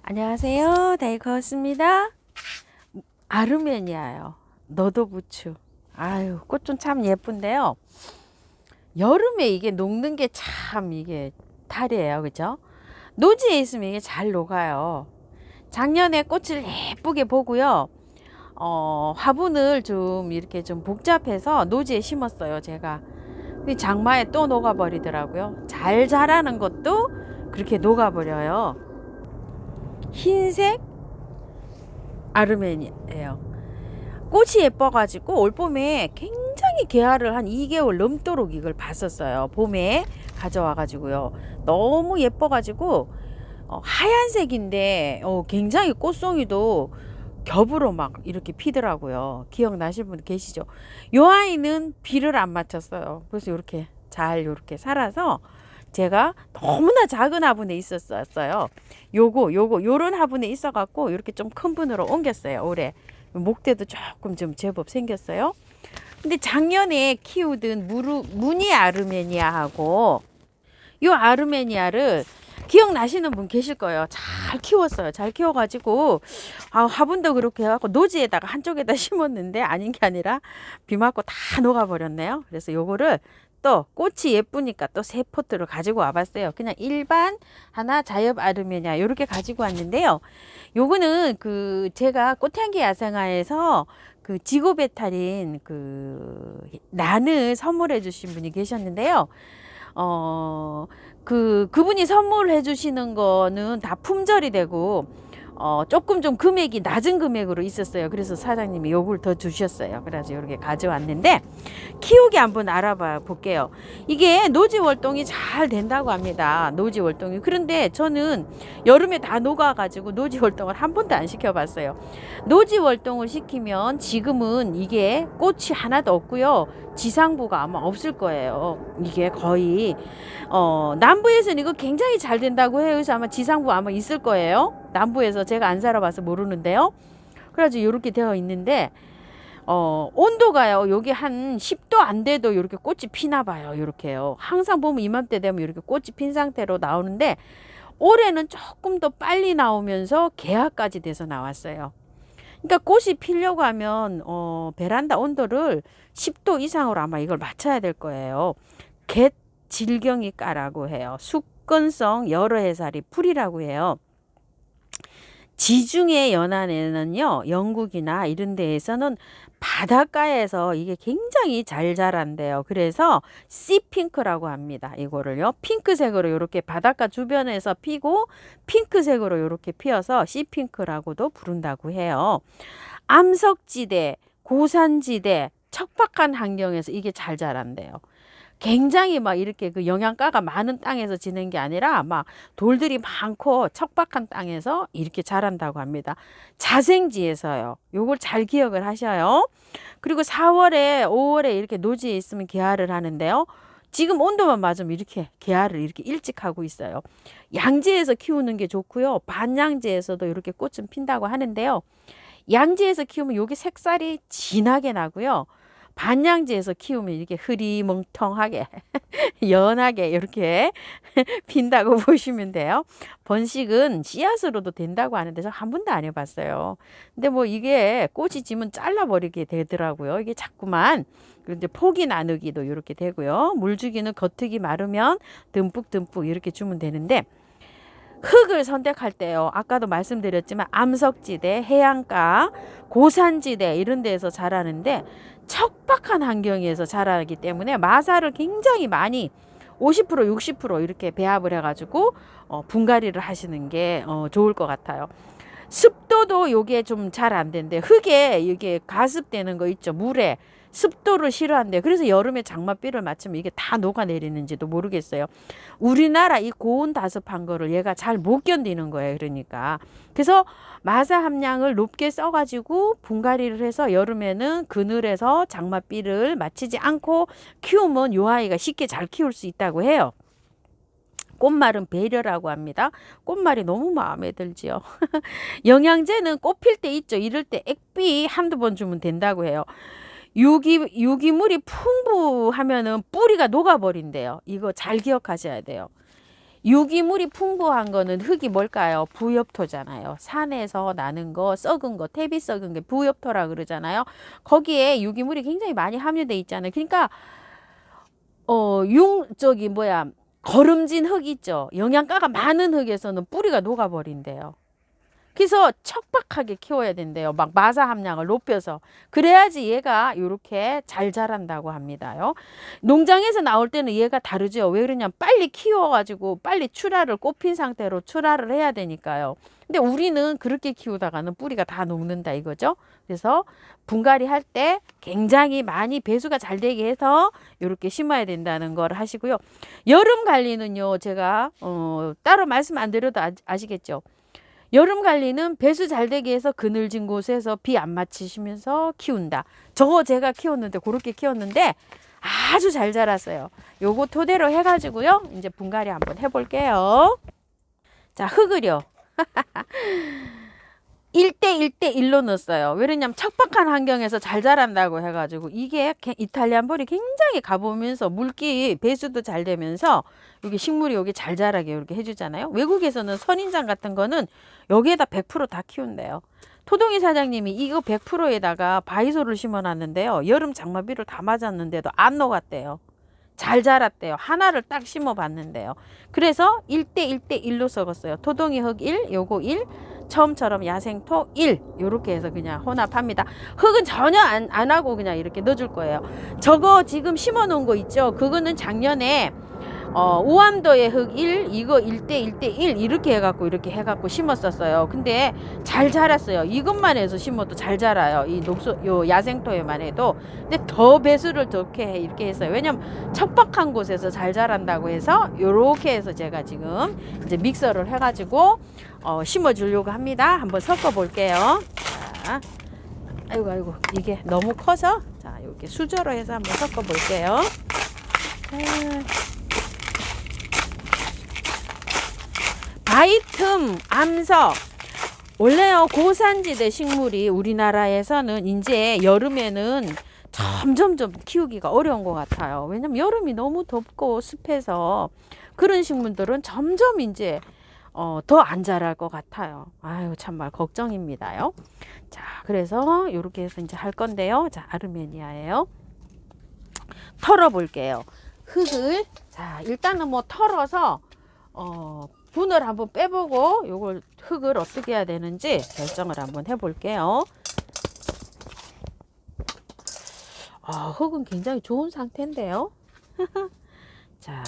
안녕하세요. 다이커스입니다. 아르메니아요. 너도부추. 아유, 꽃 좀 참 예쁜데요. 여름에 이게 녹는 게 참 이게 탈이에요. 그죠? 노지에 있으면 이게 잘 녹아요. 작년에 꽃을 예쁘게 보고요. 화분을 좀 이렇게 좀 복잡해서 노지에 심었어요. 제가. 근데 장마에 또 녹아버리더라고요. 잘 자라는 것도 그렇게 녹아버려요. 흰색 아르메니아예요. 꽃이 예뻐가지고 올봄에 굉장히 개화를 한 2개월 넘도록 이걸 봤었어요. 봄에 가져와가지고요. 너무 예뻐가지고 하얀색인데 굉장히 꽃송이도 겹으로 막 이렇게 피더라고요. 기억나실 분 계시죠? 요 아이는 비를 안 맞췄어요. 그래서 이렇게 잘 이렇게 살아서 제가 너무나 작은 화분에 있었어요. 요런 화분에 있어갖고 이렇게 좀 큰 분으로 옮겼어요. 올해 목대도 조금 좀 제법 생겼어요. 근데 작년에 키우던 무늬 아르메니아하고 요 아르메니아를 기억나시는 분 계실 거예요. 잘 키웠어요. 잘 키워가지고 화분도 그렇게 해갖고 노지에다가 한쪽에다 심었는데 아닌 게 아니라 비 맞고 다 녹아버렸네요. 그래서 요거를 또 꽃이 예쁘니까 또 새 포트를 가지고 와봤어요. 그냥 일반 하나 자엽 아르메니아 이렇게 가지고 왔는데요. 요거는 그 제가 꽃향기 야생화에서 그 지고베타린 그 난을 선물해 주신 분이 계셨는데요. 그분이 선물해 주시는 거는 다 품절이 되고 조금 좀 금액이 낮은 금액으로 있었어요. 그래서 사장님이 요걸 더 주셨어요. 그래서 이렇게 가져왔는데 키우기 한번 알아봐 볼게요. 이게 노지 월동이 잘 된다고 합니다. 노지 월동이. 그런데 저는 여름에 다 녹아가지고 노지 월동을 한 번도 안 시켜봤어요. 노지 월동을 시키면 지금은 이게 꽃이 하나도 없고요. 지상부가 아마 없을 거예요. 이게 거의 남부에서는 이거 굉장히 잘 된다고 해요. 그래서 아마 지상부 아마 있을 거예요. 남부에서 제가 안 살아봐서 모르는데요. 그래가지고 이렇게 되어 있는데 온도가요. 여기 한 10도 안 돼도 이렇게 꽃이 피나 봐요. 이렇게요. 항상 보면 이맘때 되면 이렇게 꽃이 핀 상태로 나오는데 올해는 조금 더 빨리 나오면서 개화까지 돼서 나왔어요. 그러니까 꽃이 피려고 하면 베란다 온도를 10도 이상으로 아마 이걸 맞춰야 될 거예요. 갯 질경이 까라고 해요. 숙건성 여러 해살이 풀이라고 해요. 지중해 연안에는요, 영국이나 이런 데에서는 바닷가에서 이게 굉장히 잘 자란대요. 그래서 씨핑크라고 합니다. 이거를요, 핑크색으로 이렇게 바닷가 주변에서 피고 핑크색으로 이렇게 피어서 씨핑크라고도 부른다고 해요. 암석지대, 고산지대, 척박한 환경에서 이게 잘 자란대요. 굉장히 막 이렇게 그 영양가가 많은 땅에서 지는 게 아니라 막 돌들이 많고 척박한 땅에서 이렇게 자란다고 합니다. 자생지에서요. 요걸 잘 기억을 하셔요. 그리고 4월에 5월에 이렇게 노지에 있으면 개화를 하는데요. 지금 온도만 맞으면 이렇게 개화를 이렇게 일찍 하고 있어요. 양지에서 키우는 게 좋고요. 반양지에서도 이렇게 꽃은 핀다고 하는데요. 양지에서 키우면 여기 색살이 진하게 나고요. 반양지에서 키우면 이렇게 흐리멍텅하게 연하게 이렇게 핀다고 보시면 돼요. 번식은 씨앗으로도 된다고 하는데 저 한 번도 안 해봤어요. 근데 뭐 이게 꽃이 지면 잘라버리게 되더라고요. 이게 자꾸만. 그런데 포기 나누기도 이렇게 되고요. 물 주기는 겉흙이 마르면 듬뿍듬뿍 이렇게 주면 되는데 흙을 선택할 때요. 아까도 말씀드렸지만 암석지대, 해안가, 고산지대 이런 데에서 자라는데 척박한 환경에서 자라기 때문에 마사를 굉장히 많이 50% 60% 이렇게 배합을 해가지고 분갈이를 하시는 게 좋을 것 같아요. 습도도 요게 좀 잘 안 된대. 흙에 이게 가습되는 거 있죠. 물에 습도를 싫어한대. 그래서 여름에 장맛비를 맞추면 이게 다 녹아내리는지도 모르겠어요. 우리나라 이 고온 다습한 거를 얘가 잘 못 견디는 거예요. 그러니까. 그래서 마사 함량을 높게 써가지고 분갈이를 해서 여름에는 그늘에서 장맛비를 맞추지 않고 키우면 요 아이가 쉽게 잘 키울 수 있다고 해요. 꽃말은 배려라고 합니다. 꽃말이 너무 마음에 들지요. 영양제는 꽃 필 때 있죠. 이럴 때 액비 한두 번 주면 된다고 해요. 유기물이 풍부하면은 뿌리가 녹아버린대요. 이거 잘 기억하셔야 돼요. 유기물이 풍부한 거는 흙이 뭘까요? 부엽토잖아요. 산에서 나는 거, 썩은 거, 퇴비 썩은 게 부엽토라 그러잖아요. 거기에 유기물이 굉장히 많이 함유돼 있잖아요. 그러니까 거름진 흙 있죠. 영양가가 많은 흙에서는 뿌리가 녹아버린대요. 그래서 척박하게 키워야 된대요. 막 마사 함량을 높여서. 그래야지 얘가 이렇게 잘 자란다고 합니다요. 농장에서 나올 때는 얘가 다르죠. 왜 그러냐면 빨리 키워가지고 빨리 출하를 꽃핀 상태로 출하를 해야 되니까요. 근데 우리는 그렇게 키우다가는 뿌리가 다 녹는다 이거죠. 그래서 분갈이 할 때 굉장히 많이 배수가 잘 되게 해서 이렇게 심어야 된다는 걸 하시고요. 여름 관리는요. 제가 따로 말씀 안 드려도 아시겠죠. 여름 관리는 배수 잘 되게 해서 그늘진 곳에서 비 안 맞히시면서 키운다. 저거 제가 키웠는데 그렇게 키웠는데 아주 잘 자랐어요. 요거 토대로 해가지고요. 이제 분갈이 한번 해볼게요. 자, 흙을요. 1대1대1로 넣었어요. 왜냐면 척박한 환경에서 잘 자란다고 해가지고 이게 이탈리안 볼이 굉장히 가보면서 물기 배수도 잘 되면서 여기 식물이 여기 잘 자라게 이렇게 해주잖아요. 외국에서는 선인장 같은 거는 여기에다 100%다 키운대요. 토동이 사장님이 이거 100%에다가 바이소를 심어놨는데요. 여름 장마비를 다 맞았는데도 안 녹았대요. 잘 자랐대요. 하나를 딱 심어봤는데요. 그래서 1대1대1로 썩었어요. 토동이 흙 1, 요거 1, 처음처럼 야생토 1 요렇게 해서 그냥 혼합합니다. 흙은 전혀 안 하고 그냥 이렇게 넣어줄 거예요. 저거 지금 심어 놓은 거 있죠. 그거는 작년에 우암도의 흙 1, 이거 1대1대1 이렇게 해갖고 심었었어요. 근데 잘 자랐어요. 이것만 해서 심어도 잘 자라요. 요 야생토에만 해도. 근데 더 배수를 이렇게 했어요. 왜냐면 척박한 곳에서 잘 자란다고 해서 요렇게 해서 제가 지금 이제 믹서를 해가지고 심어주려고 합니다. 한번 섞어 볼게요. 자, 아이고 이게 너무 커서 자 이렇게 수저로 해서 한번 섞어 볼게요. 바이틈, 암석 원래요 고산지대 식물이 우리나라에서는 이제 여름에는 점점점 키우기가 어려운 것 같아요. 왜냐면 여름이 너무 덥고 습해서 그런 식물들은 점점 이제 더 안 자랄 것 같아요. 아유 참말 걱정입니다요. 자 그래서 이렇게 해서 이제 할 건데요. 자 아르메니아예요. 털어 볼게요. 흙을 자 일단은 뭐 털어서 분을 한번 빼보고 요걸 흙을 어떻게 해야 되는지 결정을 한번 해볼게요. 흙은 굉장히 좋은 상태인데요. 자,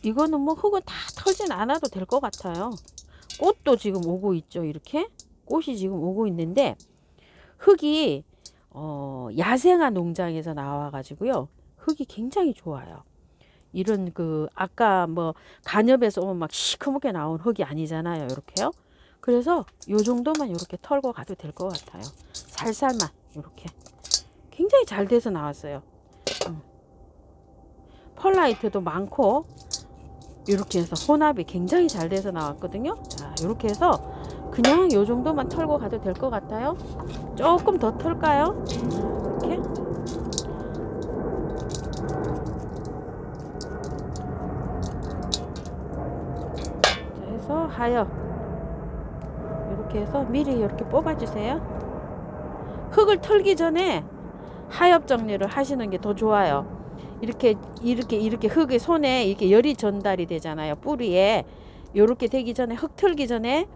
이거는 뭐 흙은 다 털진 않아도 될 것 같아요. 꽃도 지금 오고 있죠. 이렇게 꽃이 지금 오고 있는데 흙이 야생화 농장에서 나와 가지고요. 흙이 굉장히 좋아요. 이런 아까 뭐 간엽에서 오면 막 시커멓게 나온 흙이 아니잖아요. 이렇게요. 그래서 요 정도만 이렇게 털고 가도 될 것 같아요. 살살만 이렇게 굉장히 잘 돼서 나왔어요. 펄라이트도 많고 이렇게 해서 혼합이 굉장히 잘 돼서 나왔거든요. 자 이렇게 해서 그냥 요 정도만 털고 가도 될 것 같아요. 조금 더 털까요? 이렇게 해서 하여 이렇게 해서 미리 이렇게 뽑아주세요. 흙을 털기 전에 하엽 정리를 하시는 게 더 좋아요. 이렇게 흙의 손에 이렇게 열이 전달이 되잖아요. 뿌리에 이렇게 되기 전에 흙 털기 전에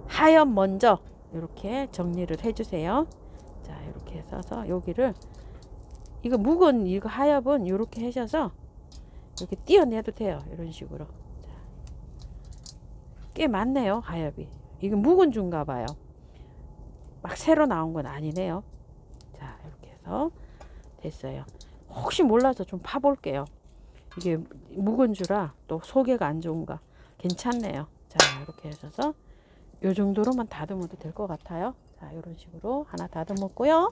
하엽 먼저 이렇게 정리를 해주세요. 자 이렇게 해서 여기를 이거 묵은 이거 하엽은 이렇게 하셔서 이렇게 띄어내도 돼요. 이런 식으로. 꽤 많네요. 하엽이. 이거 묵은 중가 봐요. 막 새로 나온 건 아니네요. 자 이렇게 해서 됐어요. 혹시 몰라서 좀 파볼게요. 이게 묵은 주라 또 소개가 안 좋은가. 괜찮네요. 자 이렇게 해서 요 정도로만 다듬어도 될 것 같아요. 자 이런 식으로 하나 다듬었고요.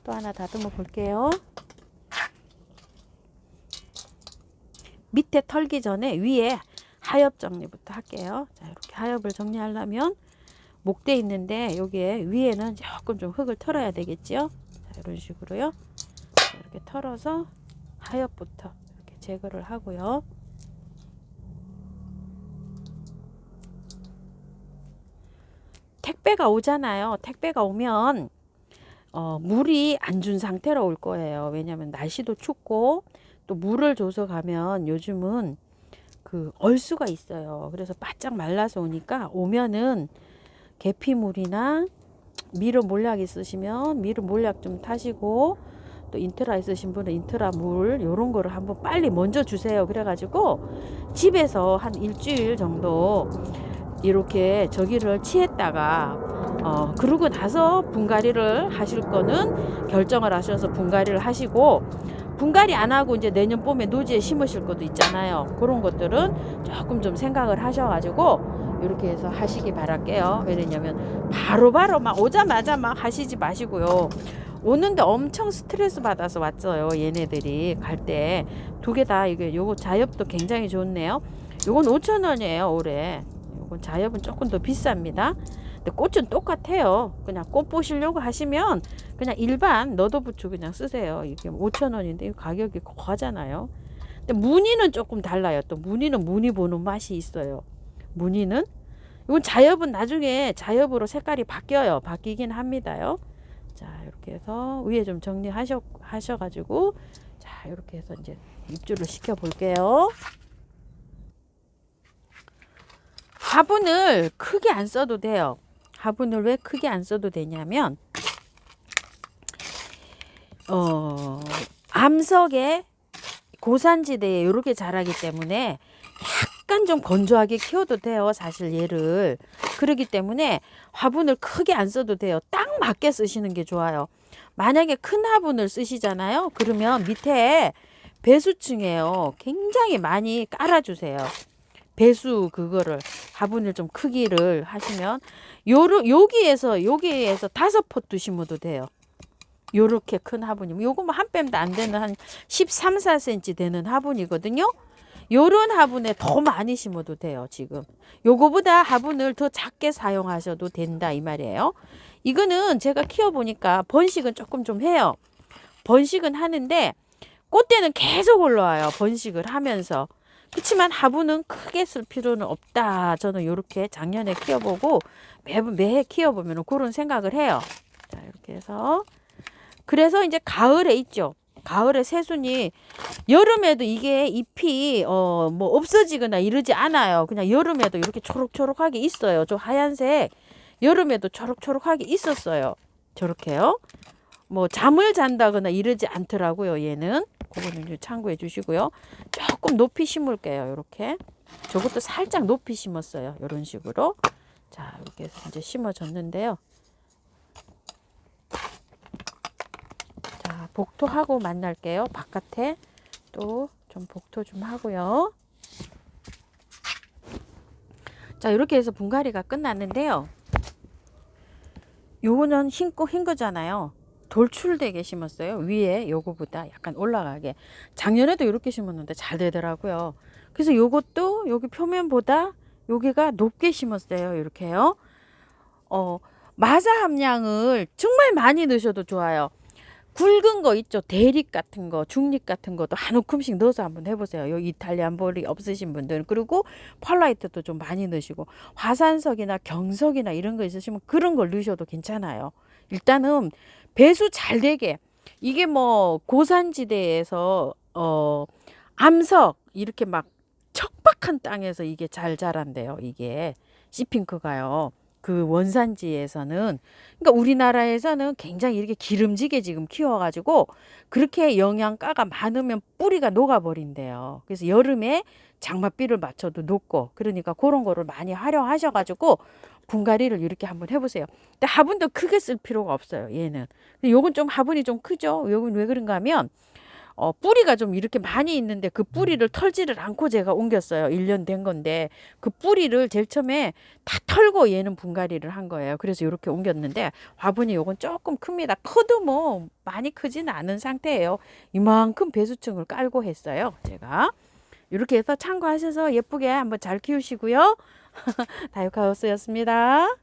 또 하나 다듬어 볼게요. 밑에 털기 전에 위에 하엽 정리부터 할게요. 자 이렇게 하엽을 정리하려면 목대 있는데 여기에 위에는 조금 좀 흙을 털어야 되겠지요. 자 이런 식으로요. 이렇게 털어서 하엽부터 이렇게 제거를 하고요. 택배가 오잖아요. 택배가 오면 물이 안 준 상태로 올 거예요. 왜냐면 날씨도 춥고 또 물을 줘서 가면 요즘은 그 얼수가 있어요. 그래서 바짝 말라서 오니까 오면은 계피물이나 미름 몰약 있으시면 미름 몰약 좀 타시고 또 인트라 있으신 분은 인트라 물 요런 거를 한번 빨리 먼저 주세요. 그래가지고 집에서 한 일주일 정도 이렇게 저기를 취했다가 그러고 나서 분갈이를 하실 거는 결정을 하셔서 분갈이를 하시고, 분갈이 안 하고 이제 내년 봄에 노지에 심으실 것도 있잖아요. 그런 것들은 조금 좀 생각을 하셔가지고 이렇게 해서 하시기 바랄게요. 왜냐면 바로바로 막 오자마자 막 하시지 마시고요. 오는데 엄청 스트레스 받아서 왔어요. 얘네들이 갈 때 두 개 다 이게 요거 자엽도 굉장히 좋네요. 요건 5,000원이에요 올해. 요건 자엽은 조금 더 비쌉니다. 근데 꽃은 똑같아요. 그냥 꽃 보시려고 하시면 그냥 일반 너도부추 그냥 쓰세요. 이게 5,000원인데 가격이 거하잖아요. 근데 무늬는 조금 달라요. 또 무늬는 무늬 보는 맛이 있어요. 무늬는 이건 자엽은 나중에 자엽으로 색깔이 바뀌긴 합니다요. 자, 이렇게 해서 위에 좀 하셔가지고 자, 이렇게 해서 이제 입주를 시켜 볼게요. 화분을 크게 안 써도 돼요. 화분을 왜 크게 안 써도 되냐면 암석에 고산지대에 이렇게 자라기 때문에 약간 좀 건조하게 키워도 돼요. 사실 얘를. 그러기 때문에 화분을 크게 안 써도 돼요. 딱 맞게 쓰시는 게 좋아요. 만약에 큰 화분을 쓰시잖아요. 그러면 밑에 배수층에요. 굉장히 많이 깔아주세요. 배수 그거를 화분을 좀 크기를 하시면 여기에서 5포트 심어도 돼요. 요렇게 큰 화분이면 요거 뭐 한 뺨도 안 되는 한 13, 4cm 되는 화분이거든요. 요런 화분에 더 많이 심어도 돼요. 지금 요거보다 화분을 더 작게 사용하셔도 된다 이 말이에요. 이거는 제가 키워보니까 번식은 조금 좀 해요. 번식은 하는데 꽃대는 계속 올라와요. 번식을 하면서. 그렇지만 화분은 크게 쓸 필요는 없다. 저는 이렇게 작년에 키워보고 매해 키워보면 그런 생각을 해요. 자, 이렇게 해서 그래서 이제 가을에 있죠. 가을에 새순이 여름에도 이게 잎이 뭐 없어지거나 이러지 않아요. 그냥 여름에도 이렇게 초록초록하게 있어요. 저 하얀색 여름에도 초록초록하게 있었어요. 저렇게요. 뭐 잠을 잔다거나 이러지 않더라고요. 얘는 그거는 이제 참고해 주시고요. 조금 높이 심을게요. 이렇게 저것도 살짝 높이 심었어요. 이런 식으로. 자, 이렇게 해서 이제 심어졌는데요. 자, 복토하고 만날게요. 바깥에 또 좀 복토 좀 하고요. 자, 이렇게 해서 분갈이가 끝났는데요. 요거는 흰 거잖아요. 돌출되게 심었어요. 위에 요거보다 약간 올라가게. 작년에도 이렇게 심었는데 잘 되더라고요. 그래서 요것도 여기 표면보다 여기가 높게 심었어요. 이렇게요. 마사 함량을 정말 많이 넣으셔도 좋아요. 굵은 거 있죠. 대립 같은 거, 중립 같은 것도 한 움큼씩 넣어서 한번 해보세요. 여기 이탈리안 볼이 없으신 분들은. 그리고 펄라이트도 좀 많이 넣으시고 화산석이나 경석이나 이런 거 있으시면 그런 걸 넣으셔도 괜찮아요. 일단은 배수 잘 되게. 이게 뭐 고산지대에서 암석 이렇게 막 척박한 땅에서 이게 잘 자란대요. 이게 씨핑크가요. 그 원산지에서는. 그러니까 우리나라에서는 굉장히 이렇게 기름지게 지금 키워가지고 그렇게 영양가가 많으면 뿌리가 녹아버린대요. 그래서 여름에 장맛비를 맞춰도 녹고, 그러니까 그런 거를 많이 활용하셔가지고 분갈이를 이렇게 한번 해보세요. 근데 화분도 크게 쓸 필요가 없어요. 얘는. 근데 요건 좀 화분이 좀 크죠. 요건 왜 그런가 하면 뿌리가 좀 이렇게 많이 있는데 그 뿌리를 털지를 않고 제가 옮겼어요. 1년 된 건데 그 뿌리를 제일 처음에 다 털고 얘는 분갈이를 한 거예요. 그래서 이렇게 옮겼는데 화분이 요건 조금 큽니다. 커도 뭐 많이 크지는 않은 상태예요. 이만큼 배수층을 깔고 했어요. 제가 이렇게 해서 참고하셔서 예쁘게 한번 잘 키우시고요. 다육하우스였습니다.